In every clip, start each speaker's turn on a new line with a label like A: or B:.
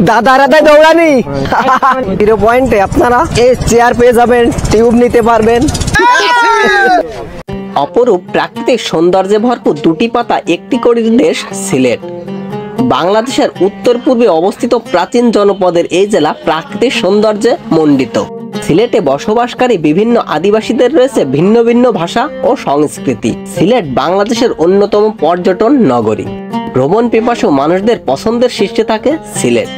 A: দাদা রাদায় দৌড়ানি 0 পয়েন্টে আপনারা এই চেয়ার পেয়ে যাবেন, টিউব নিতে পারবেন। অপরূপ প্রাকৃতিক সৌন্দর্যে ভরপুর দুটি পাতা একটি কড়ির দেশ সিলেট। বাংলাদেশের উত্তর পূর্বে অবস্থিত প্রাচীন জনপদের এই জেলা প্রাকৃতিক সৌন্দর্যে মণ্ডিত। সিলেটে বসবাসকারী বিভিন্ন আদিবাসীদের রয়েছে ভিন্ন ভিন্ন ভাষা ও সংস্কৃতি। সিলেট বাংলাদেশের অন্যতম পর্যটন নগরী। ভ্রমণ পিপাসু মানুষদের পছন্দের শীর্ষে থাকে সিলেট।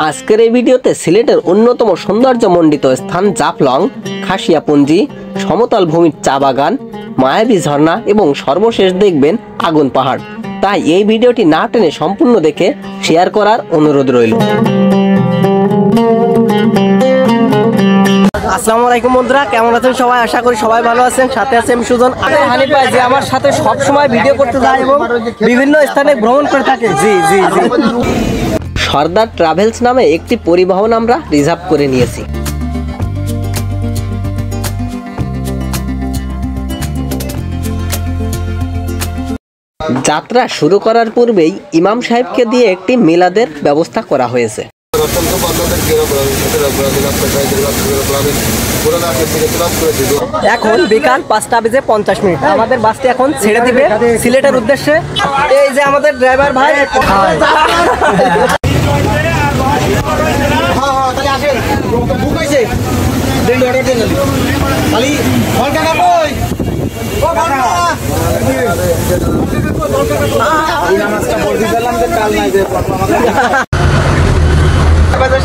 A: আজকের এই ভিডিওতে সিলেটের অন্যতম সৌন্দর্যমণ্ডিত স্থান জাফলং, খাসিয়াপুঞ্জি, সমতল ভূমির চা বাগান, মায়াবী ঝর্ণা এবং সর্বশেষ দেখবেন আগুন পাহাড়। তাই এই ভিডিওটি না টেনে সম্পূর্ণ দেখে শেয়ার করার অনুরোধ রইল। আসসালামু আলাইকুম বন্ধুরা, কেমন আছেন সবাই? আশা করি সবাই ভালো আছেন। সাথে আছে আমি সুজন, হানিফ ভাই, যে আমার সাথে সব সময় ভিডিও করতে যায় এবং বিভিন্ন স্থানে ভ্রমণ করে থাকে। জি জি জি। সর্দার ট্রাভেলস নামে একটি পরিবহন আমরা রিজার্ভ করে নিয়েছি। যাত্রা শুরু করার পূর্বেই ইমাম সাহেবকে দিয়ে একটি মিলাদের ব্যবস্থা করা হয়েছে। এখন বিকাল 5:50। আমাদের বাসটি এখন ছেড়ে দিবে সিলেটের উদ্দেশ্যে। এই যে আমাদের ড্রাইভার ভাই,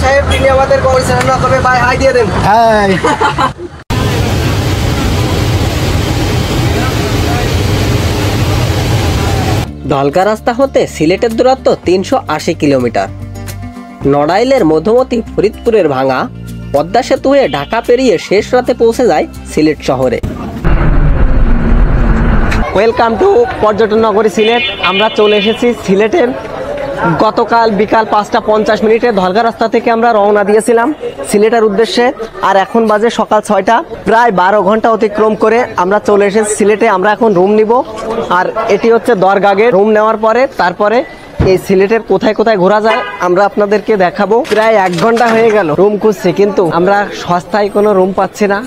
A: সাহেব তিনি আমাদের পরিচালনা করবে। ভাই হাই দিয়ে দেন। ধলকা রাস্তা হতে সিলেটের দূরত্ব 380 কিলোমিটার। নড়াইলের মধুমতি ফরিদপুরের ভাঙা পদ্মা সেতু হয়ে ঢাকা পেরিয়ে শেষ রাতে পৌঁছে যায় সিলেট শহরে। ওয়েলকাম টু পর্যটন নগরী সিলেট। আমরা চলে এসেছি সিলেটের। গতকাল বিকাল 5:50 ধলকা রাস্তা থেকে আমরা রওনা দিয়েছিলাম সিলেটের উদ্দেশ্যে। আর এখন বাজে সকাল 6টা। প্রায় 12 ঘন্টা অতিক্রম করে আমরা চলে এসেছি সিলেটে। আমরা এখন রুম নিব। আর এটি হচ্ছে দরগাগে। রুম নেওয়ার পরে তারপরে এই সিলেটের কোথায় কোথায় ঘোরা যায় আমরা আপনাদেরকে দেখাবো। প্রায় 1 ঘন্টা হয়ে গেল রুম খুঁজছি, কিন্তু আমরা সস্তায় কোনো রুম পাচ্ছি না।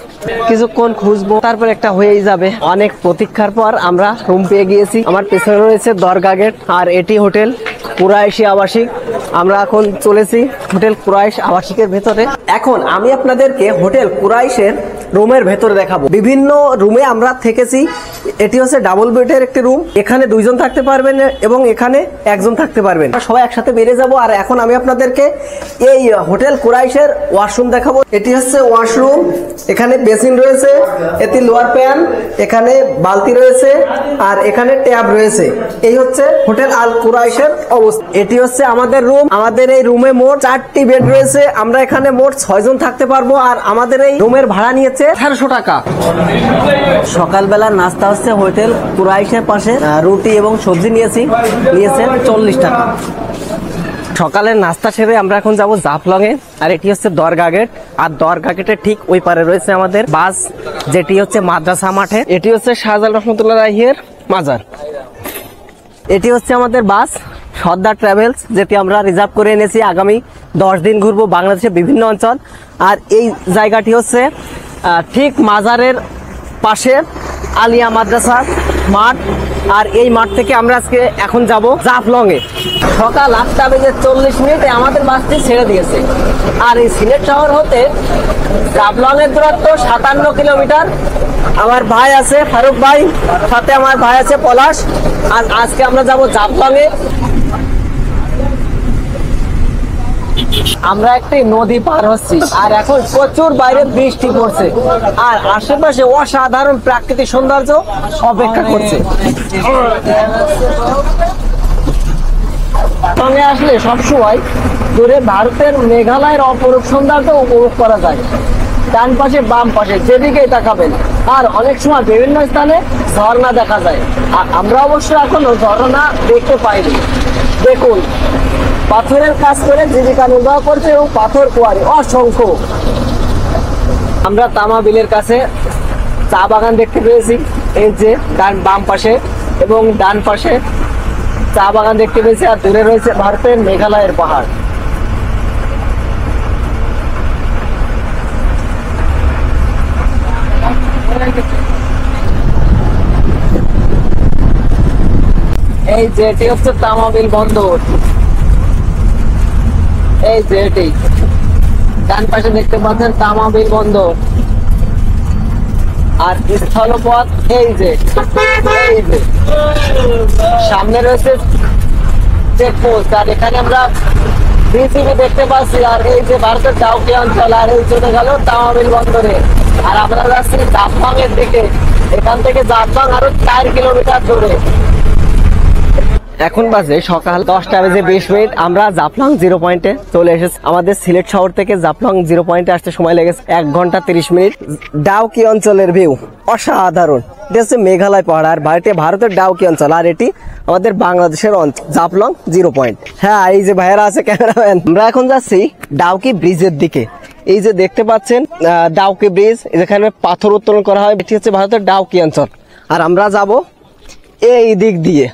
A: কিছুক্ষণ খুঁজবো, তারপর একটা হয়েই যাবে। অনেক প্রতীক্ষার পর আমরা রুম পেয়ে গিয়েছি। আমার পেছনে রয়েছে দরগা গেট, আর এটি হোটেল কুরাইশি আবাসিক। আমরা এখন চলেছি হোটেল কুরাইশ আবাসিকের ভেতরে। এখন আমি আপনাদেরকে হোটেল কুরাইশের রুমের ভেতরে দেখাবো। বিভিন্ন রুমে আমরা থেকেছি। এটি হচ্ছে ডাবল বেডের একটি রুম। এখানে 2 জন থাকতে পারবেন এবং এখানে 1 জন থাকতে পারবেন। সবাই একসাথে বেড়ে যাব। আর এখন আমি আপনাদেরকে এই হোটেল কুরাইশের ওয়াশরুম দেখাবো। এটি হচ্ছে ওয়াশরুম। এখানে বেসিন রয়েছে, এটি লোয়ার প্যান, এখানে বালতি রয়েছে, আর এখানে ট্যাব রয়েছে। এই হচ্ছে হোটেল আল কুরাইশের অবস্থা। এটি হচ্ছে আমাদের রুম। আমাদের এই রুমে মোট 4টি বেড রয়েছে। আমরা এখানে মোট 6 জন থাকতে পারবো। আর আমাদের এই রুমের ভাড়া নিয়েছে 1800 টাকা। সকালবেলার নাস্তা হচ্ছে হোটেল কুরাইশের পাশে রুটি এবং সবজি নিয়েছেন 40 টাকা। সকালের নাস্তা সেরে আমরা এখন যাব জাফলং এ। আর এটি হচ্ছে দরগা গেট। আর দরগা গেটের ঠিক ওই পারে রয়েছে আমাদের বাস, যেটি হচ্ছে মাদ্রাসা মাঠে। এটি হচ্ছে শাহজালাল রহমতুল্লাহ রাহির মাজার। এটি হচ্ছে আমাদের বাস সর্দার ট্রাভেলস, যেটি আমরা রিজার্ভ করে এনেছি। আগামী 10 দিন ঘুরবো বাংলাদেশের বিভিন্ন অঞ্চল। আর এই জায়গাটি হচ্ছে ঠিক মাজারের পাশে আলিয়া মাদ্রাসা মাঠ। আর এই মাঠ থেকে আমরা আজকে এখন যাব জাফলং এ। সকাল 8:40 আমাদের বাসটি ছেড়ে দিয়েছে। আর এই সিলেট শহর হতে জাফলং এর দূরত্ব 57 কিলোমিটার। আমার ভাই আছে ফারুক ভাই, সাথে আমার ভাই আছে পলাশ। আর আজকে আমরা যাব জাফলং এ। আমরা একটি নদী পার হচ্ছি। আর এখন প্রচুর বাইরে বৃষ্টি পড়ছে। আর আশেপাশে অসাধারণ প্রাকৃতিক সৌন্দর্য অপেক্ষা করছে। সঙ্গে আসলে সবসময় দূরে ভারতের মেঘালয়ের অপরূপ সৌন্দর্য উপভোগ করা যায়। ডান পাশে বাম পাশে যেদিকেই তাকাবেন। আর অনেক সময় বিভিন্ন স্থানে ঝর্ণা দেখা যায়। আর আমরা অবশ্য এখনো ঝর্ণা দেখতে পাইনি। দেখুন, পাথরের কাজ করে জীবিকা নির্বাহ করছে এবং পাথর কুয়ারি অসংখ্য। আমরা তামা বিলের কাছে চা বাগান দেখতে পেয়েছি। এই যে বাম পাশে এবং ডান পাশে চা বাগান দেখতে পেয়েছি। আর দূরে রয়েছে ভারতের মেঘালয়ের পাহাড়। এই যে এটি হচ্ছে তামাবিল বন্দর, এই যে এটি ডান পাশে দেখতে পাচ্ছেন তামাবিল বন্দর। আর স্থলপথ এই যে সামনে রয়েছে চেকপোস্ট, আর এখানে আমরা বিজিবি দেখতে পাচ্ছি। আর এই যে ভারতের ডাউকি অঞ্চল, আর এই চলে গেল তামাবিল বন্দরে। আর আমরা যাচ্ছি জাফলং এর দিকে, এখান থেকে জাফলং আরো 4 কিলোমিটার দূরে। এখন বাজে সকাল 10:20। আমরা জাফলং 0 পয়েন্টে চলে এসেছি। আমাদের সিলেট শহর থেকে জাফলং 0 পয়েন্টে আসতে সময় লেগেছে 1 ঘন্টা 30 মিনিট। ডাউকি অঞ্চলের ভিউ অসাধারণ। এটা হচ্ছে মেঘালয় পাহাড়, আর ভারতের ডাউকি অঞ্চল, আর এটি আমাদের বাংলাদেশের অঞ্চল জাফলং 0 পয়েন্ট। হ্যাঁ, এই যে ভাইয়েরা আছে ক্যামেরাম্যান। আমরা এখন যাচ্ছি ডাউকি ব্রিজের দিকে। এই যে দেখতে পাচ্ছেন ডাউকি ব্রিজ, যেখানে পাথর উত্তোলন করা হয়। এটি হচ্ছে ভারতের ডাউকি অঞ্চল, আর আমরা যাব এই দিক দিয়ে।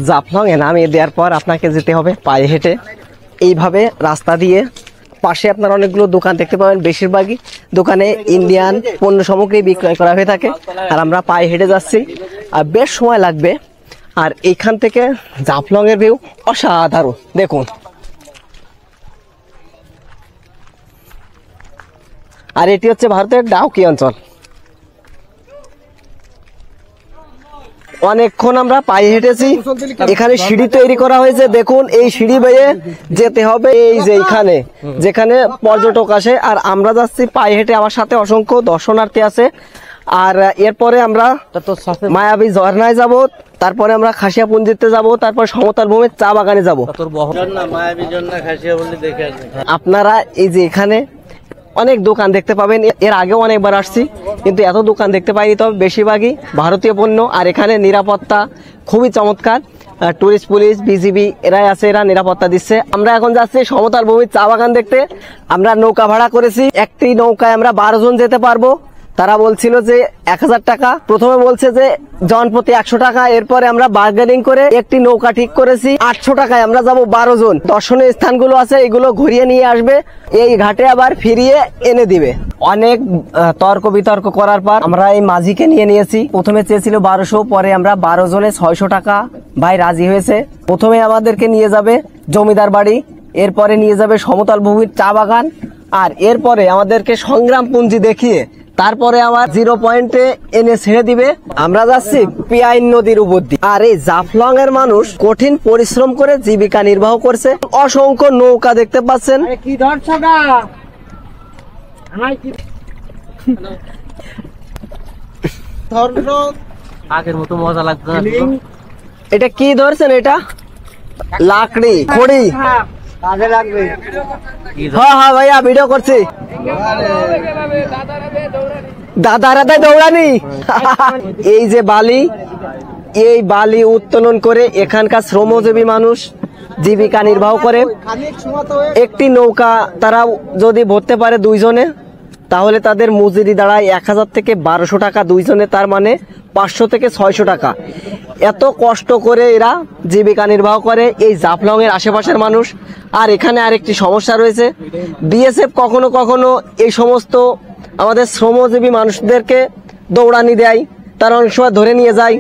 A: জাফলং এ নামিয়ে দেওয়ার পর আপনাকে যেতে হবে পায়ে হেঁটে এইভাবে রাস্তা দিয়ে। পাশে আপনার অনেকগুলো দোকান দেখতে পাবেন, বেশিরভাগই দোকানে ইন্ডিয়ান পণ্য সামগ্রী বিক্রয় করা হয়ে থাকে। আর আমরা পায়ে হেঁটে যাচ্ছি, আর বেশ সময় লাগবে। আর এইখান থেকে জাফলং এর ভিউ অসাধারণ, দেখুন। আর এটি হচ্ছে ভারতের ডাউকি অঞ্চল। অনেকক্ষণ আমরা পায়ে হেঁটেছি। এখানে সিঁড়ি তৈরি করা হয়েছে, দেখুন। এই সিঁড়ি বেয়ে যেতে হবে এই যে এখানে, যেখানে পর্যটক আসে। আর আমরা যাচ্ছি পায়ে হেঁটে, আমার সাথে অসংখ্য দর্শনার্থী আছে। আর এরপরে আমরা মায়াবী ঝর্ণায় যাব, তারপরে আমরা খাসিয়াপুঞ্জিতে যাব, তারপর সমতল ভূমির চা বাগানে যাব। আপনারা এই যে এখানে অনেক দোকান দেখতে পাবেন। এর আগেও অনেকবার আসছি, কিন্তু এত দোকান দেখতে পাইনি। তবে বেশিরভাগই ভারতীয় পণ্য। আর এখানে নিরাপত্তা খুবই চমৎকার। টুরিস্ট পুলিশ, বিজিবি এরাই আছে, এরা নিরাপত্তা দিচ্ছে। আমরা এখন যাচ্ছি সমতল ভূমির চা বাগান দেখতে। আমরা নৌকা ভাড়া করেছি, একটি নৌকায় আমরা 12 জন যেতে পারবো। তারা বলছিল যে 1000 টাকা, প্রথমে বলছে যে জন প্রতি 100 টাকা। এরপরে আমরা বার্গেনিং করে একটি নৌকা ঠিক করেছি 800 টাকায়। আমরা যাব 12 জন। দর্শনীয় স্থানগুলো আছে, এগুলো ঘুরিয়ে নিয়ে আসবে, এই ঘাটে আবার ফিরিয়ে এনে দিবে। অনেক তর্ক বিতর্ক করার পর আমরা এই মাঝিকে নিয়েছি। প্রথমে চেয়েছিল 1200, পরে আমরা 12 জনে 600 টাকা ভাই রাজি হয়েছে। প্রথমে আমাদেরকে নিয়ে যাবে জমিদার বাড়ি, এরপরে নিয়ে যাবে সমতল ভূমির চা বাগান, আর এরপরে আমাদেরকে সংগ্রাম পুঞ্জি দেখিয়ে তারপরে আমার 0 পয়েন্টে এনে ছেড়ে দিবে। আমরা যাচ্ছি পিয়াইন নদীর উপর দিয়ে। আর এই জাফলং এর মানুষ কঠিন পরিশ্রম করে জীবিকা নির্বাহ করছে। অসংখ্য নৌকা দেখতে পাচ্ছেন।
B: আগের মতো মজা লাগবে।
A: এটা কি ধরছেন? এটা লাকড়ি, খড়ি। হ্যাঁ হ্যাঁ ভাইয়া, ভিডিও করছি। দাদারা তাই দৌড়ানি। এই যে বালি, এই বালি উত্তোলন করে এখানকার শ্রমজীবী মানুষ জীবিকা নির্বাহ করে। একটি নৌকা তারা যদি ভরতে পারে 2 জনে, তাহলে তাদের মজুরি দাঁড়ায় 1000 থেকে 1200 টাকা 2 জনে, তার মানে 500 থেকে 600 টাকা। এত কষ্ট করে এরা জীবিকা নির্বাহ করে এই জাফলং এর আশেপাশের মানুষ। আর এখানে আরেকটি সমস্যা রয়েছে, বিএসএফ কখনো কখনো এই সমস্ত আমাদের শ্রমজীবী মানুষদেরকে দৌড়ানি দেয়, তারা অনেক সময় ধরে নিয়ে যায়।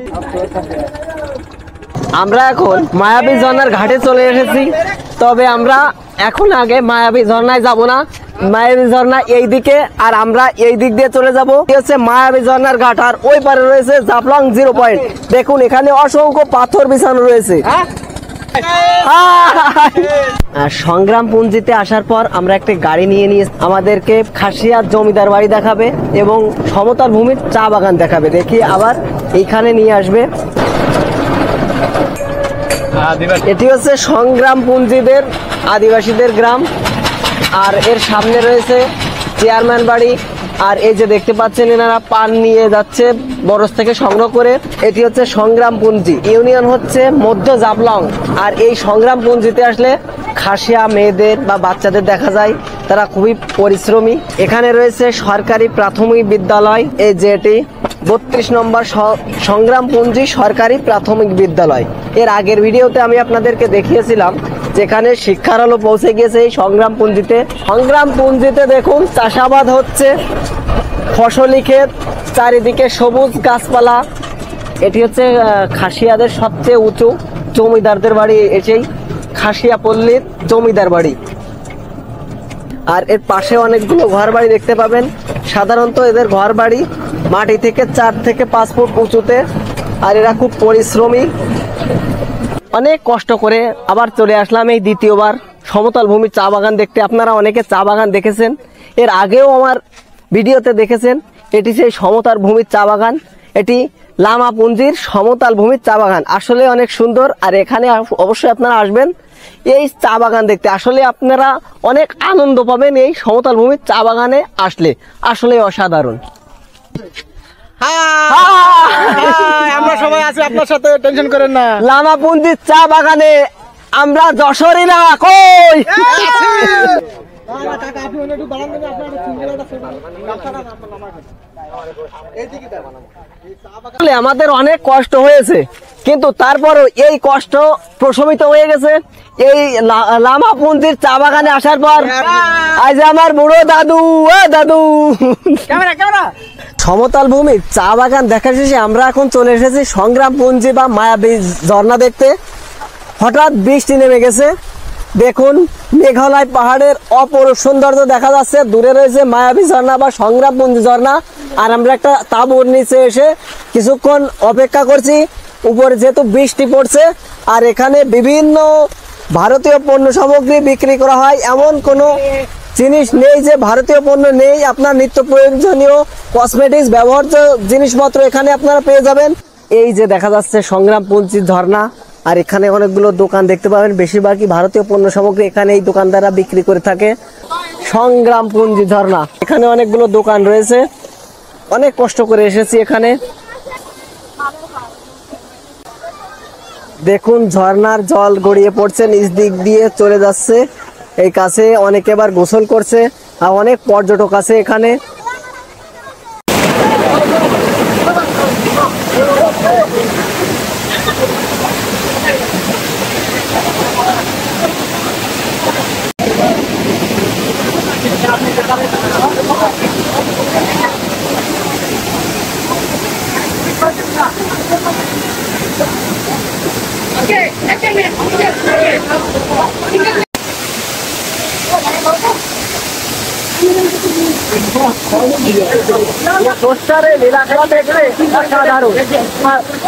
A: আমরা এখন মায়াবী ঝর্ণার ঘাটে চলে এসেছি, তবে আমরা এখন আগে মায়াবী ঝর্ণায় যাব না। মায়াবী ঝর্ণা এই দিকে, আর আমরা এই দিক দিয়ে চলে যাব। হচ্ছে মায়াবী ঝর্ণার ঘাট, আর ওই পারে রয়েছে জাফলং 0 পয়েন্ট। দেখুন এখানে অসংখ্য পাথর বিছানো রয়েছে। সংগ্রাম পুঞ্জিতে আসার পর আমরা একটা গাড়ি নিয়ে আমাদেরকে খাসিয়ার জমিদার বাড়ি দেখাবে এবং সমতল ভূমির চা বাগান দেখাবে, দেখি আবার এইখানে নিয়ে আসবে। এটি হচ্ছে সংগ্রাম পুঞ্জিদের আদিবাসীদের গ্রাম, আর এর সামনে রয়েছে চেয়ারম্যান বাড়ি। আর এই যে দেখতে পাচ্ছেন এনারা পান নিয়ে যাচ্ছে বরজ থেকে সংগ্রহ করে। এটি হচ্ছে সংগ্রাম পুঞ্জি, ইউনিয়ন হচ্ছে মধ্য জাফলং। আর এই সংগ্রাম পুঞ্জিতে আসলে খাসিয়া মেয়েদের বা বাচ্চাদের দেখা যায়, তারা খুবই পরিশ্রমী। এখানে রয়েছে সরকারি প্রাথমিক বিদ্যালয়, এই যে এটি 32 নম্বর সংগ্রাম পুঞ্জি সরকারি প্রাথমিক বিদ্যালয়। এর আগের ভিডিওতে আমি আপনাদেরকে দেখিয়েছিলাম যেখানে শিক্ষার আলো পৌঁছে গিয়েছে এই সংগ্রাম পুঞ্জিতে। সংগ্রাম পুঞ্জিতে দেখুন চাষাবাদ হচ্ছে, ফসলি ক্ষেত, চারিদিকে সবুজ গাছপালা, এটি হচ্ছে খাসিয়াদের সবচেয়ে উঁচু জমিদারদের বাড়ি, এটাই খাসিয়া পল্লীর জমিদার বাড়ি। আর এর পাশে অনেকগুলো ঘর বাড়ি দেখতে পাবেন। সাধারণত এদের ঘর বাড়ি মাটি থেকে 4 থেকে 5 ফুট উঁচুতে। আর এরা খুব পরিশ্রমী, অনেক কষ্ট করে আবার চলে আসলাম এই দ্বিতীয়বার সমতল ভূমির চা বাগান দেখতে। আপনারা অনেকে চা বাগান দেখেছেন, এর আগেও আমার ভিডিওতে দেখেছেন। এটি সেই সমতল ভূমির চা বাগান, এটি লামাপুঞ্জির সমতল ভূমির চা বাগান। আসলে অনেক সুন্দর। আর এখানে অবশ্যই আপনারা আসবেন এই চা বাগান দেখতে। আসলে আপনারা অনেক আনন্দ পাবেন এই সমতল ভূমির চা বাগানে আসলে, আসলে অসাধারণ।
B: আমরা সবাই আছি আপনার সাথে, টেনশন করেন না।
A: লামাপুঞ্জির চা বাগানে আমরা যশোরীরা কই? আমাদের অনেক কষ্ট হয়েছে, কিন্তু তারপরও এই কষ্ট প্রশমিত হয়ে গেছে এই লামাপুঞ্জির চা বাগানে আসার পর। আজ আমার বুড়ো দাদু, দাদু সমতল ভূমির চা বাগান দেখা শেষে আমরা এখন চলে এসেছি সংগ্রামপুঞ্জি বা মায়াবী ঝর্ণা দেখতে। হঠাৎ বৃষ্টি নেমে গেছে, দেখুন মেঘালয় পাহাড়ের অপরূপ সৌন্দর্য দেখা যাচ্ছে। দূরে রয়েছে মায়াবী ঝর্ণা বা সংগ্রামপুঞ্জি ঝর্ণা। আর আমরা একটা তাঁবুর নিচে এসে কিছুক্ষণ অপেক্ষা করছি। উপরে যেহেতু বৃষ্টি পড়ছে, আর এখানে বিভিন্ন ভারতীয় পণ্য সামগ্রী বিক্রি করা হয়, এমন কোনো জিনিস নেই যে ভারতীয় পণ্য নেই। আপনার নিত্য প্রয়োজনীয় কসমেটিক্স ব্যবহার্য জিনিসপত্র এখানে আপনারা পেয়ে যাবেন। এই যে দেখা যাচ্ছে সংগ্রামপুঞ্জি ঝর্ণা, আর এখানে অনেকগুলো দোকান দেখতে পাবেন। বেশিরভাগই ভারতীয় পণ্য সামগ্রী এখানে এই দোকানদাররা বিক্রি করে থাকে। সংগ্রামপুঞ্জি ঝর্ণা, এখানে অনেকগুলো দোকান রয়েছে। অনেক কষ্ট করে এসেছি এখানে। দেখুন ঝর্ণার জল গড়িয়ে পড়ছে, নিচ দিক দিয়ে চলে যাচ্ছে। এই কাছে অনেকে আবার গোসল করছে, আর অনেক পর্যটক আছে এখানে।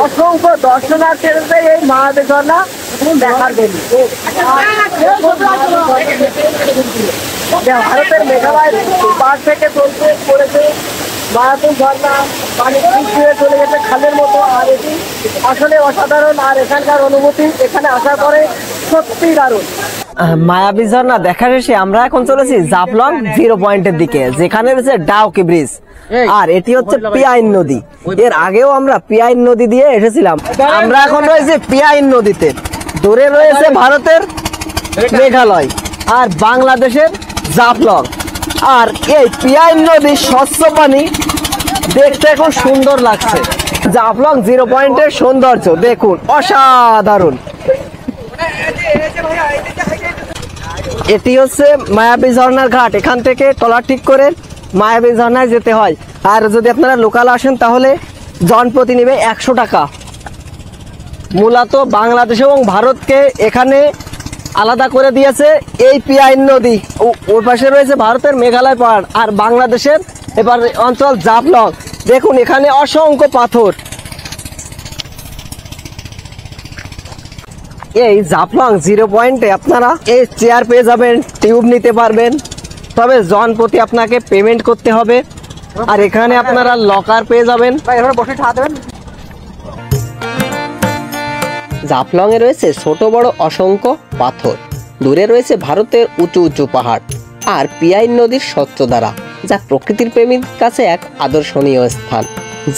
A: অসংখ্য দর্শনার্থী এই মায়াবী ঝর্ণা দেখার জন্য। ভারতের মেঘালয় পাহাড় থেকে চলতে পড়েছে মায়াবী ঝর্ণা, পানি হয়ে চলে গেছে খালের মতো। আর এটি আসলে অসাধারণ। আর এখানকার অনুভূতি এখানে আসার পরে সত্যি দারুণ। মায়াবী ঝর্ণা দেখা শেষে আমরা এখন চলেছি জাফলং 0 পয়েন্টের দিকে, যেখানে রয়েছে ডাউকি ব্রিজ। আর এটি হচ্ছে পিয়াইন নদী। এর আগেও আমরা পিয়াইন নদী দিয়ে এসেছিলাম। আমরা এখন রয়েছে পিয়াইন নদীতে। দূরে রয়েছে ভারতের মেঘালয় আর বাংলাদেশের জাফলং। আর এই পিয়াইন নদীর স্বচ্ছ পানি দেখতে এখন সুন্দর লাগছে। জাফলং 0 পয়েন্টের সৌন্দর্য দেখুন, অসাধারণ। এটি হচ্ছে মায়াবী ঝর্ণার ঘাট। এখান থেকে ট্রলার ঠিক করে মায়াবী ঝর্ণায় যেতে হয়। আর যদি আপনারা লোকাল আসেন তাহলে জনপ্রতি নেবে 100 টাকা। মূলত বাংলাদেশ এবং ভারতকে এখানে আলাদা করে দিয়েছে এই পিয়াইন নদী। ওর পাশে রয়েছে ভারতের মেঘালয় পাহাড়, আর বাংলাদেশের এবার অঞ্চল জাফলং। দেখুন এখানে অসংখ্য পাথর। এই জাফলং 0 পয়েন্টে আপনারা এই চেয়ার পেয়ে যাবেন, টিউব নিতে পারবেন, তবে জনপ্রতি আপনাকে পেমেন্ট করতে হবে। আর এখানে আপনারা লকার পেয়ে যাবেন। জাফলং এ রয়েছে ছোট বড় অসংখ্য পাথর। দূরে রয়েছে ভারতের উঁচু উঁচু পাহাড় আর পিয়াইন নদীর স্বচ্ছ ধারা, যা প্রকৃতির প্রেমীর কাছে এক আদর্শনীয় স্থান।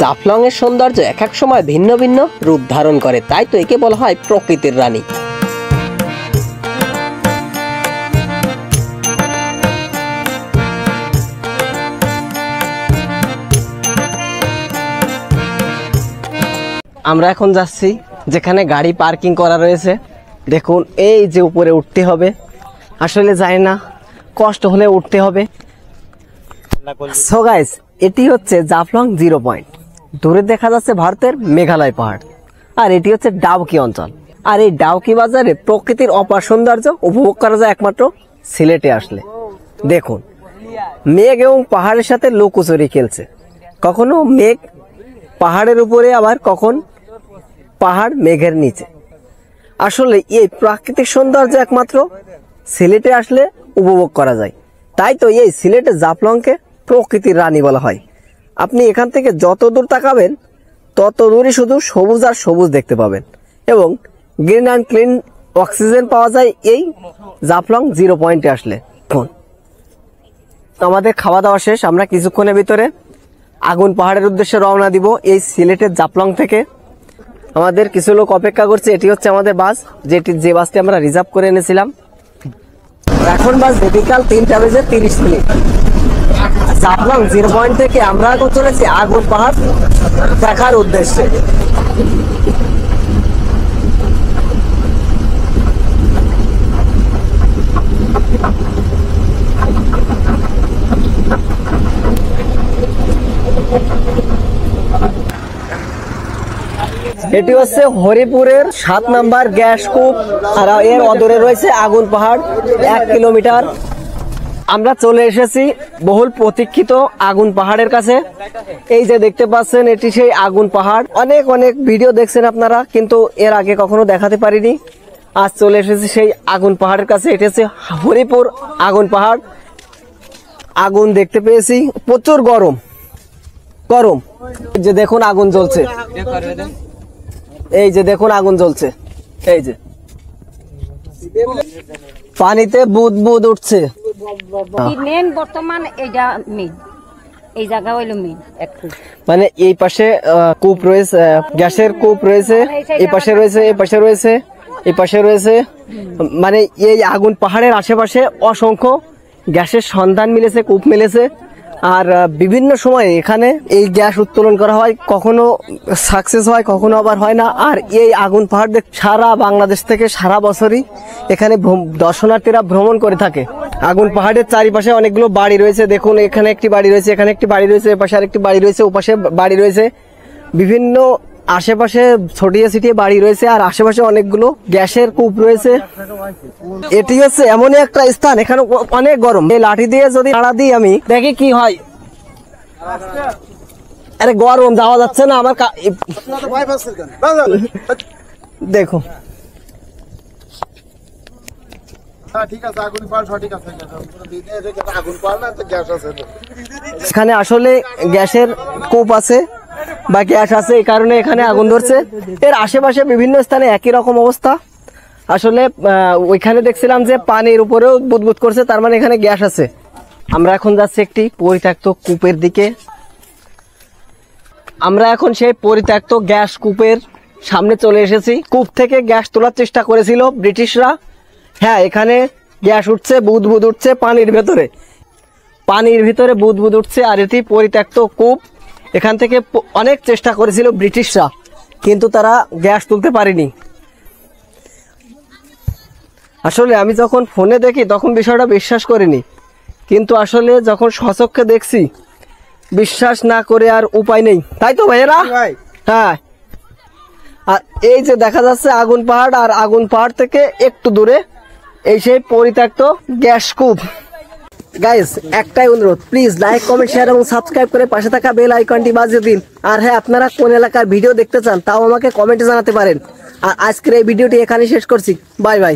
A: জাফলং এর সৌন্দর্য এক এক সময় ভিন্ন ভিন্ন রূপ ধারণ করে, তাই তো একে বলা হয় প্রকৃতির রানী। আমরা এখন যাচ্ছি যেখানে গাড়ি পার্কিং করা রয়েছে। দেখুন এই যে উপরে উঠতে হবে, আসলে যায় না, কষ্ট হলে উঠতে হবে। সো গাইস, এটি হচ্ছে জাফলং 0 পয়েন্ট। দূরে দেখা যাচ্ছে ভারতের মেঘালয় পাহাড়, আর এটি হচ্ছে ডাউকি অঞ্চল। আর এই ডাউকি বাজারে প্রকৃতির অপার সৌন্দর্য উপভোগ করা যায় একমাত্র সিলেটে আসলে। দেখুন, মেঘ এবং পাহাড়ের সাথে লুকোচুরি খেলছে, কখনো মেঘ পাহাড়ের উপরে, আবার কখন পাহাড় মেঘের নিচে। আসলে এই প্রাকৃতিক সৌন্দর্য একমাত্র সিলেটে আসলে উপভোগ করা যায়। তাই তো এই সিলেটের জাফলংকে প্রকৃতির রানী বলা হয়। আপনি এখান থেকে যত দূর তাকাবেন তত দূরই শুধু সবুজ আর সবুজ দেখতে পাবেন, এবং গ্রিন অ্যান্ড ক্লিন অক্সিজেন পাওয়া যায় এই জাফলং 0 পয়েন্টে আসলে। আমাদের খাওয়া দাওয়া শেষ, আমরা কিছুক্ষণের ভিতরে আগুন পাহাড়ের উদ্দেশ্যে রওনা দিব এই সিলেটের জাফলং থেকে। আমাদের কিছু লোক অপেক্ষা করছে, এটি হচ্ছে আমাদের বাস, যে বাসটি আমরা রিজার্ভ করে এনেছিলাম। এখন বাস বিকাল 3:30 জাফলং 0 পয়েন্ট থেকে আমরা এখন চলেছি আগুন পাহাড় দেখার উদ্দেশ্যে। এটি হচ্ছে হরিপুরের 7 নম্বর গ্যাস কূপ, আর এর অদূরে রয়েছে আগুন পাহাড় 1 কিলোমিটার। আমরা চলে এসেছি বহুল প্রতীক্ষিত আগুন পাহাড়ের কাছে। এই যে দেখতে পাচ্ছেন, এটি সেই আগুন পাহাড়। অনেক অনেক ভিডিও দেখছেন আপনারা, কিন্তু এর আগে কখনো দেখাতে পারিনি। আজ চলে এসেছি সেই আগুন পাহাড়ের কাছে। এটি হচ্ছে হরিপুর আগুন পাহাড়। আগুন দেখতে পেয়েছি, প্রচুর গরম গরম। যে দেখুন আগুন জ্বলছে, এই যে দেখুন আগুন জ্বলছে, এই যে পানিতে বুদ বুদ উঠছে।
C: মেন বর্তমান এইটা মেন, এই জায়গা হইলো মেন।
A: মানে এই পাশে কূপ রয়েছে, গ্যাসের কূপ রয়েছে, এই পাশে রয়েছে, এই পাশে রয়েছে, এই পাশে রয়েছে। মানে এই আগুন পাহাড়ের আশেপাশে অসংখ্য গ্যাসের সন্ধান মিলেছে, কূপ মিলেছে। আর বিভিন্ন সময় এখানে এই গ্যাস উত্তোলন করা হয়, কখনো সাকসেস হয়, কখনো আবার হয় না। আর এই আগুন পাহাড় সারা বাংলাদেশ থেকে সারা বছরই এখানে দর্শনার্থীরা ভ্রমণ করে থাকে। আগুন পাহাড়ের চারিপাশে অনেকগুলো বাড়ি রয়েছে। দেখুন, এখানে একটি বাড়ি রয়েছে, এখানে একটি বাড়ি রয়েছে, এপাশে আরেকটি বাড়ি রয়েছে, ওপাশে বাড়ি রয়েছে, বিভিন্ন আশেপাশে ছড়িয়ে ছিটিয়ে বাড়ি রয়েছে। আর আশেপাশে অনেকগুলো গ্যাসের কূপ রয়েছে। এটি হচ্ছে এমনই একটা স্থান, এখানে অনেক গরম। এই লাঠি দিয়ে যদি নাড়া দিই আমি, দেখি কি হয়। আরে গরম, যাওয়া যাচ্ছে না আমার। দেখো, এখানে আসলে গ্যাসের কূপ আছে বা গ্যাস আছে, এই কারণে এখানে আগুন ধরছে। এর আশেপাশে বিভিন্ন স্থানে একই রকম অবস্থা। আসলে ওইখানে দেখছিলাম যে পানির উপরেও বুদবুদ করছে, তার মানে এখানে গ্যাস আছে। আমরা এখন যাচ্ছি একটি পরিত্যক্ত কূপের দিকে। আমরা এখন সেই পরিত্যক্ত গ্যাস কূপের সামনে চলে এসেছি। কূপ থেকে গ্যাস তোলার চেষ্টা করেছিল ব্রিটিশরা। হ্যাঁ, এখানে গ্যাস উঠছে, বুদবুদ উঠছে পানির ভেতরে, পানির ভিতরে বুদবুদ উঠছে। আর এটি পরিত্যক্ত কূপ। এখান থেকে অনেক চেষ্টা করেছিল ব্রিটিশরা, কিন্তু তারা গ্যাস তুলতে পারেনি। আসলে আমি যখন ফোনে দেখি তখন বিষয়টা বিশ্বাস করিনি, কিন্তু আসলে যখন সচক্ষে দেখছি বিশ্বাস না করে আর উপায় নেই। তাই তো ভাইয়েরা? হ্যাঁ। আর এই যে দেখা যাচ্ছে আগুন পাহাড়, আর আগুন পাহাড় থেকে একটু দূরে এই সেই পরিত্যক্ত গ্যাস কূপ। গাইস, একটাই অনুরোধ, প্লিজ লাইক, কমেন্ট, শেয়ার এবং সাবস্ক্রাইব করে পাশে থাকা বেল আইকনটি বাজিয়ে দিন। আর হ্যাঁ, আপনারা কোন এলাকার ভিডিও দেখতে চান তাও আমাকে কমেন্টে জানাতে পারেন। আর আজকের এই ভিডিওটি এখানে শেষ করছি। Bye bye.